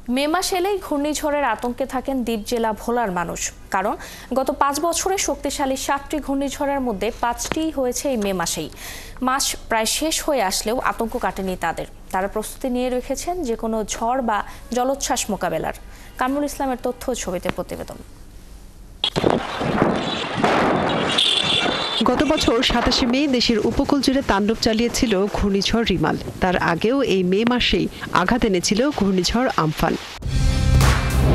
মে মাস এলেই ঘূর্ণিঝড়ের আতঙ্কে থাকেন দ্বীপ জেলা ভোলার মানুষ। কারণ গত 5 বছরে শক্তিশালী 7টি ঘূর্ণিঝড়ের মধ্যে 5টি হয়েছে এই মে মাসেই। মাস প্রায় শেষ হয়ে আসলেও আতঙ্ক কাটেনি তাদের। তারা প্রস্তুতি নিয়ে রেখেছেন যে কোনো ঝড় বা জলোচ্ছ্বাস মোকাবেলার। কামরুল ইসলামের তথ্য ছবিতে প্রতিবেদন। গত বছর 27 মে দেশের উপকূল জুড়ে তাণ্ডব চালিয়েছিল ঘূর্ণিঝড় রিমাল। তার আগেও এই মে মাসেই আঘাত এনেছিল ঘূর্ণিঝড় Amphan.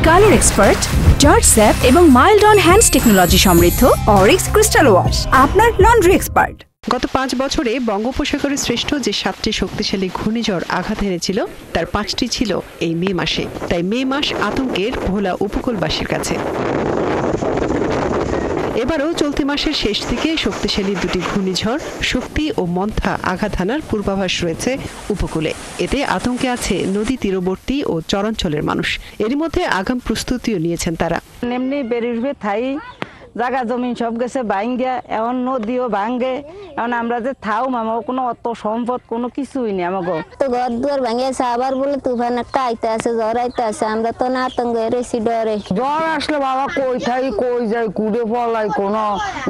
Colour expert, George sap এবং মাইল্ড অন হ্যান্ডস টেকনোলজি সমৃদ্ধ অরিক্স ক্রিস্টাল ওয়াশ আপনার লন্ড্রি এক্সপার্ট। গত 5 বছরে বঙ্গোপসাগরে সৃষ্ট যে 7টি শক্তিশালী ঘূর্ণিঝড় আঘাত এনেছিল তার 5টি ছিল এই মে মাসে। তাই মে মাস আতঙ্কের ভোলা উপকূলবাসীর কাছে। এবারও চলতি মাসের শেষ দিকে শক্তিশালী দুটি ঘূর্ণিঝড় শক্তি ও মন্থা আঘাত হানার পূর্বাভাস রয়েছে উপকূলে। এতে আতঙ্কে আছে নদী তীরবর্তী ও চরাঞ্চলের মানুষ। এরই মধ্যে আগাম প্রস্তুতিও নিয়েছেন তারা। এমনি বেরিয়ে থাই জায়গা জমি সব গেছে ভাঙ্গা, এখন নদীও ভাঙ্গে। এখন আমরা যে থাও মামা কোনো অত সম্পদ কোনো কিছুই নেই আমাকে। তো ঘর দুয়ার ভাঙিয়েছে, আবার বলে তুফান একটা আইতে আছে, জ্বর আইতে আছে। আমরা তো না আতঙ্কে রেছি ডরে। জ্বর আসলে বাবা কই থাই কই যায়, কুড়ে পলাই কোনো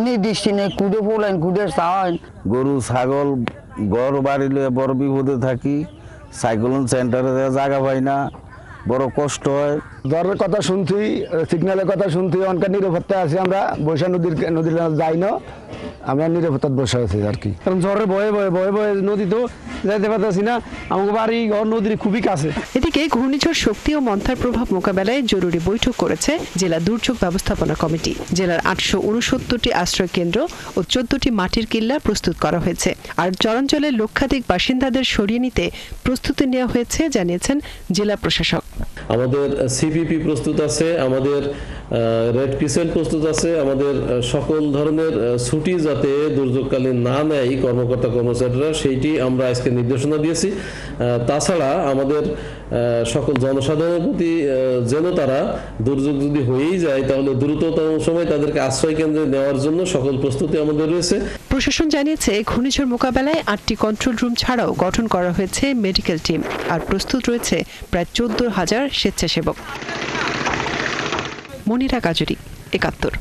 নির্দিষ্ট নেই, কুড়ে পলাই কুড়ে চাওয়াই। গরু ছাগল ঘর বাড়ি লয়ে বড় বিপদে থাকি। সাইক্লোন সেন্টারে জায়গা পাই না, বড় কষ্ট হয়। জ্বরের কথা শুনছি, সিগন্যালের কথা শুনছি, অনেক নিরাপত্তা আছি। আমরা বৈশা নদীর যাই না, আমরা নিরাপত্তা বসে আছি আর কি। কারণ জ্বরের ভয়ে ভয়ে ভয়ে ভয়ে নদী তো যাইতে পারতেছি না, আমাকে বাড়ি ঘর নদীর খুবই কাছে। এদিকে ঘূর্ণিঝড় শক্তি ও মন্থার প্রভাব মোকাবেলায় জরুরি বৈঠক করেছে জেলা দুর্যোগ ব্যবস্থাপনা কমিটি। জেলার 869টি আশ্রয় কেন্দ্র ও 14টি মাটির কিল্লা প্রস্তুত করা হয়েছে। আর চরাঞ্চলের লক্ষাধিক বাসিন্দাদের সরিয়ে নিতে প্রস্তুতি নেওয়া হয়েছে জানিয়েছেন জেলা প্রশাসক। আমাদের সিপিপি প্রস্তুত আছে, আমাদের রেড ক্রিসেন্ট প্রস্তুত আছে, আমাদের সকল ধরনের ছুটি যাতে দুর্যোগকালীন না নেয় কর্মকর্তা কর্মচারীরা, সেইটি আমরা আজকে নির্দেশনা দিয়েছি। তাছাড়া আমাদের সকল জনসাধারণের প্রতি যেন তারা দুর্যোগ যদি হয়েই যায় তাহলে দ্রুততম সময় তাদেরকে আশ্রয় কেন্দ্রে নেওয়ার জন্য সকল প্রস্তুতি আমাদের রয়েছে। প্রশাসন জানিয়েছে ঘূর্ণিঝড় মোকাবেলায় 8টি কন্ট্রোল রুম ছাড়াও গঠন করা হয়েছে মেডিকেল টিম। আর প্রস্তুত রয়েছে প্রায় 14,000 স্বেচ্ছাসেবক। মনিরা কাজুরি, 71।